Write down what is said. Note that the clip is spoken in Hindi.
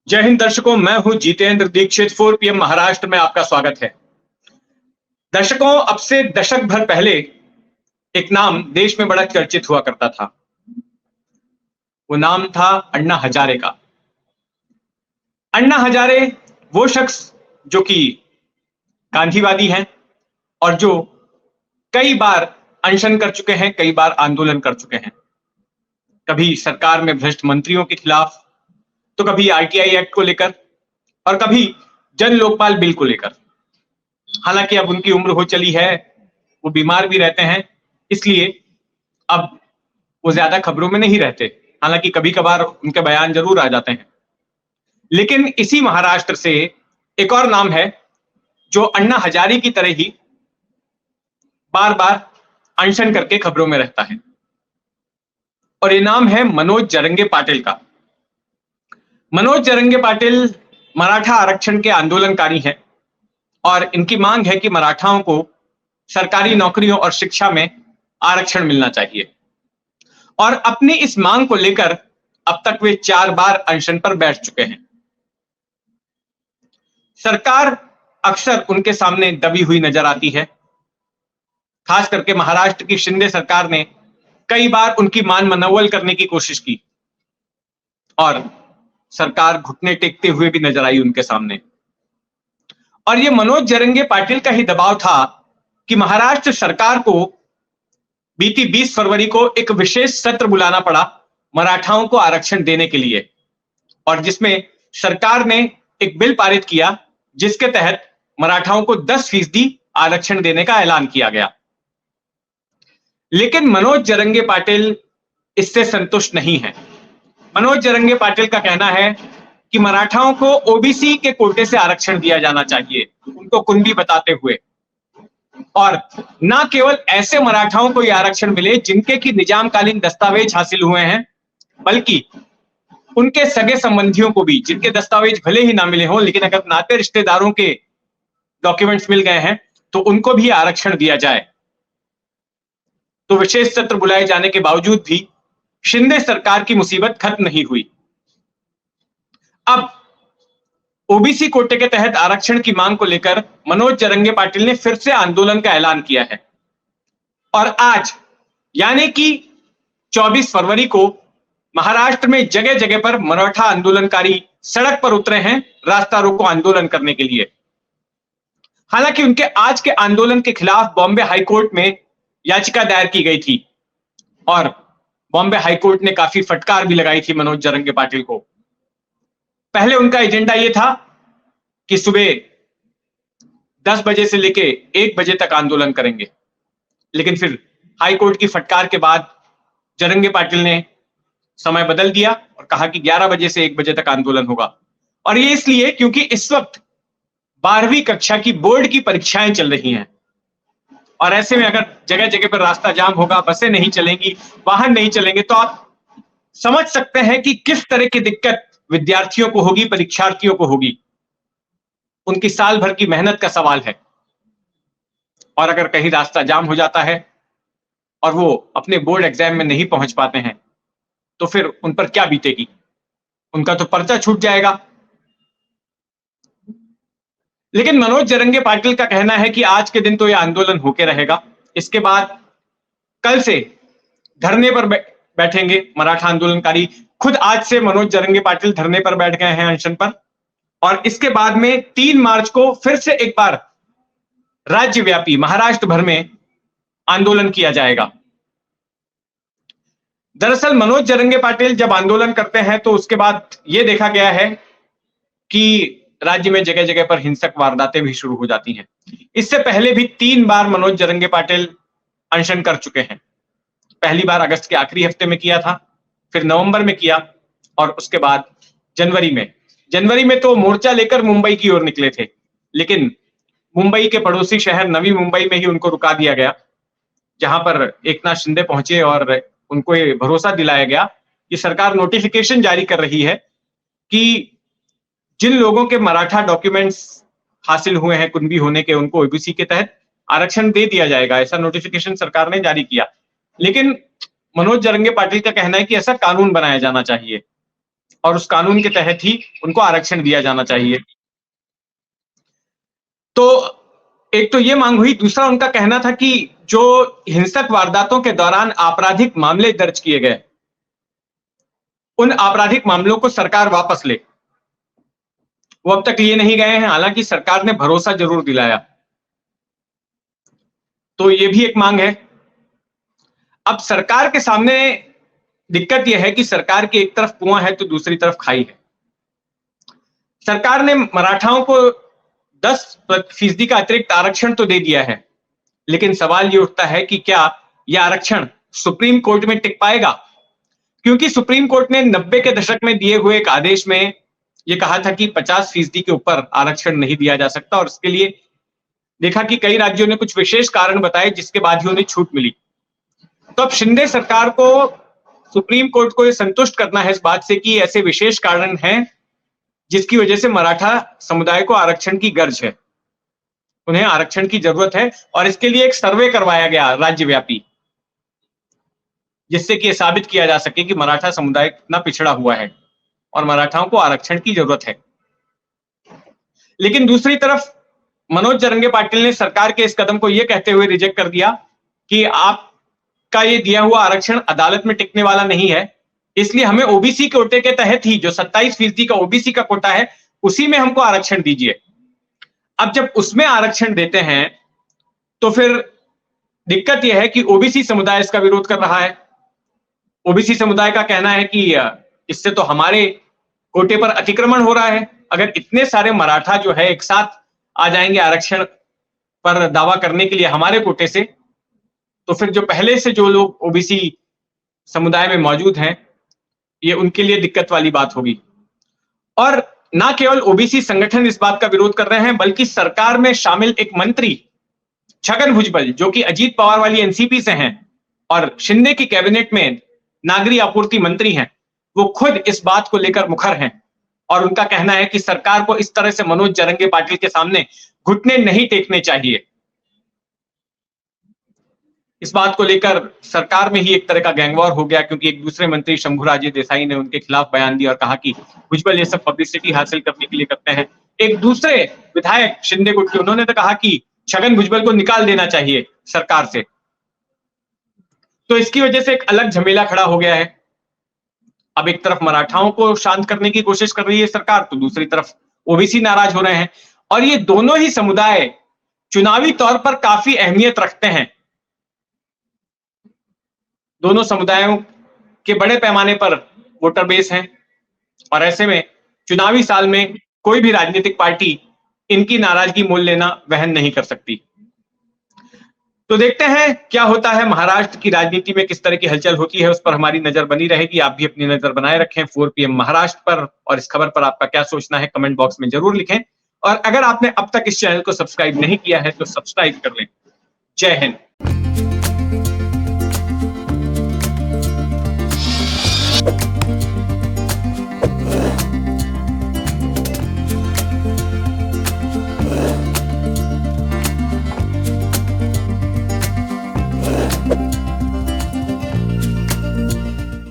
जय हिंद दर्शकों, मैं हूं जितेंद्र दीक्षित। 4 PM महाराष्ट्र में आपका स्वागत है। दर्शकों, अब से दशक भर पहले एक नाम देश में बड़ा चर्चित हुआ करता था। वो नाम था अन्ना हजारे का। अन्ना हजारे वो शख्स जो कि गांधीवादी हैं और जो कई बार अनशन कर चुके हैं, कई बार आंदोलन कर चुके हैं। कभी सरकार में भ्रष्ट मंत्रियों के खिलाफ, तो कभी आरटीआई एक्ट को लेकर और कभी जन लोकपाल बिल को लेकर। हालांकि अब उनकी उम्र हो चली है, वो बीमार भी रहते हैं, इसलिए अब वो ज्यादा खबरों में नहीं रहते। हालांकि कभी कभार उनके बयान जरूर आ जाते हैं। लेकिन इसी महाराष्ट्र से एक और नाम है जो अन्ना हजारे की तरह ही बार बार अनशन करके खबरों में रहता है, और ये नाम है मनोज जरंगे पाटिल का। मनोज जरंगे पाटिल मराठा आरक्षण के आंदोलनकारी हैं और इनकी मांग है कि मराठाओं को सरकारी नौकरियों और शिक्षा में आरक्षण मिलना चाहिए। और अपनी इस मांग को लेकर अब तक वे 4 बार अनशन पर बैठ चुके हैं। सरकार अक्सर उनके सामने दबी हुई नजर आती है। खास करके महाराष्ट्र की शिंदे सरकार ने कई बार उनकी मान मनौवल करने की कोशिश की और सरकार घुटने टेकते हुए भी नजर आई उनके सामने। और ये मनोज जरंगे पाटिल का ही दबाव था कि महाराष्ट्र सरकार को बीती 20 फरवरी को एक विशेष सत्र बुलाना पड़ा मराठाओं को आरक्षण देने के लिए, और जिसमें सरकार ने एक बिल पारित किया जिसके तहत मराठाओं को 10% आरक्षण देने का ऐलान किया गया। लेकिन मनोज जरंगे पाटिल इससे संतुष्ट नहीं है। मनोज जरंगे पाटिल का कहना है कि मराठाओं को ओबीसी के कोटे से आरक्षण दिया जाना चाहिए, उनको कुंडी बताते हुए। और ना केवल ऐसे मराठाओं को यह आरक्षण मिले जिनके की निजामकालीन दस्तावेज हासिल हुए हैं, बल्कि उनके सगे संबंधियों को भी, जिनके दस्तावेज भले ही ना मिले हों, लेकिन अगर नाते रिश्तेदारों के डॉक्यूमेंट्स मिल गए हैं तो उनको भी आरक्षण दिया जाए। तो विशेष सत्र बुलाए जाने के बावजूद भी शिंदे सरकार की मुसीबत खत्म नहीं हुई। अब ओबीसी कोटे के तहत आरक्षण की मांग को लेकर मनोज जरंगे पाटिल ने फिर से आंदोलन का ऐलान किया है। और आज यानी कि 24 फरवरी को महाराष्ट्र में जगह जगह पर मराठा आंदोलनकारी सड़क पर उतरे हैं रास्ता रोको आंदोलन करने के लिए। हालांकि उनके आज के आंदोलन के खिलाफ बॉम्बे हाईकोर्ट में याचिका दायर की गई थी और बॉम्बे हाईकोर्ट ने काफी फटकार भी लगाई थी मनोज जरंगे पाटिल को। पहले उनका एजेंडा यह था कि सुबह 10 बजे से लेके 1 बजे तक आंदोलन करेंगे, लेकिन फिर हाईकोर्ट की फटकार के बाद जरंगे पाटिल ने समय बदल दिया और कहा कि 11 बजे से 1 बजे तक आंदोलन होगा। और ये इसलिए क्योंकि इस वक्त 12वीं कक्षा की बोर्ड की परीक्षाएं चल रही हैं, और ऐसे में अगर जगह जगह पर रास्ता जाम होगा, बसें नहीं चलेंगी, वाहन नहीं चलेंगे, तो आप समझ सकते हैं कि किस तरह की दिक्कत विद्यार्थियों को होगी, परीक्षार्थियों को होगी। उनकी साल भर की मेहनत का सवाल है, और अगर कहीं रास्ता जाम हो जाता है और वो अपने बोर्ड एग्जाम में नहीं पहुंच पाते हैं तो फिर उन पर क्या बीतेगी? उनका तो पर्चा छूट जाएगा। लेकिन मनोज जरंगे पाटिल का कहना है कि आज के दिन तो यह आंदोलन होके रहेगा। इसके बाद कल से धरने पर बैठेंगे मराठा आंदोलनकारी। खुद आज से मनोज जरंगे पाटिल धरने पर बैठ गए हैं, अनशन पर। और इसके बाद में 3 मार्च को फिर से एक बार राज्यव्यापी महाराष्ट्र भर में आंदोलन किया जाएगा। दरअसल मनोज जरंगे पाटिल जब आंदोलन करते हैं तो उसके बाद यह देखा गया है कि राज्य में जगह जगह पर हिंसक वारदातें भी शुरू हो जाती हैं। इससे पहले भी 3 बार मनोज जरंगे पाटिल अनशन कर चुके हैं। पहली बार अगस्त के आखिरी हफ्ते में किया था, फिर नवंबर में किया, और उसके बाद जनवरी में तो मोर्चा लेकर मुंबई की ओर निकले थे, लेकिन मुंबई के पड़ोसी शहर नवी मुंबई में ही उनको रुका दिया गया, जहां पर एकनाथ शिंदे पहुंचे और उनको ये भरोसा दिलाया गया कि सरकार नोटिफिकेशन जारी कर रही है कि जिन लोगों के मराठा डॉक्यूमेंट्स हासिल हुए हैं कुंभी होने के, उनको ओबीसी के तहत आरक्षण दे दिया जाएगा। ऐसा नोटिफिकेशन सरकार ने जारी किया। लेकिन मनोज जरंगे पाटिल का कहना है कि ऐसा कानून बनाया जाना चाहिए, और उस कानून के तहत ही उनको आरक्षण दिया जाना चाहिए। तो एक तो ये मांग हुई। दूसरा उनका कहना था कि जो हिंसक वारदातों के दौरान आपराधिक मामले दर्ज किए गए, उन आपराधिक मामलों को सरकार वापस ले। वो अब तक लिए नहीं गए हैं, हालांकि सरकार ने भरोसा जरूर दिलाया। तो ये भी एक मांग है। अब सरकार के सामने दिक्कत यह है कि सरकार की एक तरफ कुआं है तो दूसरी तरफ खाई है। सरकार ने मराठाओं को 10% का अतिरिक्त आरक्षण तो दे दिया है, लेकिन सवाल ये उठता है कि क्या यह आरक्षण सुप्रीम कोर्ट में टिक पाएगा? क्योंकि सुप्रीम कोर्ट ने 90 के दशक में दिए हुए एक आदेश में यह कहा था कि 50% के ऊपर आरक्षण नहीं दिया जा सकता, और इसके लिए देखा कि कई राज्यों ने कुछ विशेष कारण बताए जिसके बाद ही उन्हें छूट मिली। तो अब शिंदे सरकार को सुप्रीम कोर्ट को यह संतुष्ट करना है इस बात से कि ऐसे विशेष कारण हैं जिसकी वजह से मराठा समुदाय को आरक्षण की गर्ज है, उन्हें आरक्षण की जरूरत है, और इसके लिए एक सर्वे करवाया गया राज्यव्यापी, जिससे कि यह साबित किया जा सके कि मराठा समुदाय कितना पिछड़ा हुआ है और मराठाओं को आरक्षण की जरूरत है। लेकिन दूसरी तरफ मनोज जरंगे पाटिल ने सरकार के इस कदम को यह कहते हुए रिजेक्ट कर दिया कि आपका ये दिया हुआ आरक्षण अदालत में टिकने वाला नहीं है, इसलिए हमें ओबीसी कोटे के तहत ही जो 27% का ओबीसी का कोटा है उसी में हमको आरक्षण दीजिए। अब जब उसमें आरक्षण देते हैं तो फिर दिक्कत यह है कि ओबीसी समुदाय इसका विरोध कर रहा है। ओबीसी समुदाय का कहना है कि इससे तो हमारे कोटे पर अतिक्रमण हो रहा है। अगर इतने सारे मराठा जो है एक साथ आ जाएंगे आरक्षण पर दावा करने के लिए हमारे कोटे से, तो फिर जो पहले से जो लोग ओबीसी समुदाय में मौजूद हैं, ये उनके लिए दिक्कत वाली बात होगी। और ना केवल ओबीसी संगठन इस बात का विरोध कर रहे हैं, बल्कि सरकार में शामिल एक मंत्री छगन भुजबल, जो कि अजीत पवार वाली एनसीपी से हैं और शिंदे की कैबिनेट में नागरिक आपूर्ति मंत्री हैं, वो खुद इस बात को लेकर मुखर हैं और उनका कहना है कि सरकार को इस तरह से मनोज जरंगे पाटिल के सामने घुटने नहीं टेकने चाहिए। इस बात को लेकर सरकार में ही एक तरह का गैंगवॉर हो गया, क्योंकि एक दूसरे मंत्री शंभुराजे देसाई ने उनके खिलाफ बयान दिया और कहा कि भुजबल ये सब पब्लिसिटी हासिल करने के लिए करते हैं। एक दूसरे विधायक शिंदे गुट के, उन्होंने तो कहा कि छगन भुजबल को निकाल देना चाहिए सरकार से। तो इसकी वजह से एक अलग झमेला खड़ा हो गया है। अब एक तरफ मराठाओं को शांत करने की कोशिश कर रही है सरकार, तो दूसरी तरफ ओबीसी नाराज हो रहे हैं, और ये दोनों ही समुदाय चुनावी तौर पर काफी अहमियत रखते हैं। दोनों समुदायों के बड़े पैमाने पर वोटर बेस हैं, और ऐसे में चुनावी साल में कोई भी राजनीतिक पार्टी इनकी नाराजगी मोल लेना वहन नहीं कर सकती। तो देखते हैं क्या होता है। महाराष्ट्र की राजनीति में किस तरह की हलचल होती है, उस पर हमारी नजर बनी रहेगी। आप भी अपनी नजर बनाए रखें 4 PM महाराष्ट्र पर, और इस खबर पर आपका क्या सोचना है कमेंट बॉक्स में जरूर लिखें। और अगर आपने अब तक इस चैनल को सब्सक्राइब नहीं किया है तो सब्सक्राइब कर लें। जय हिंद।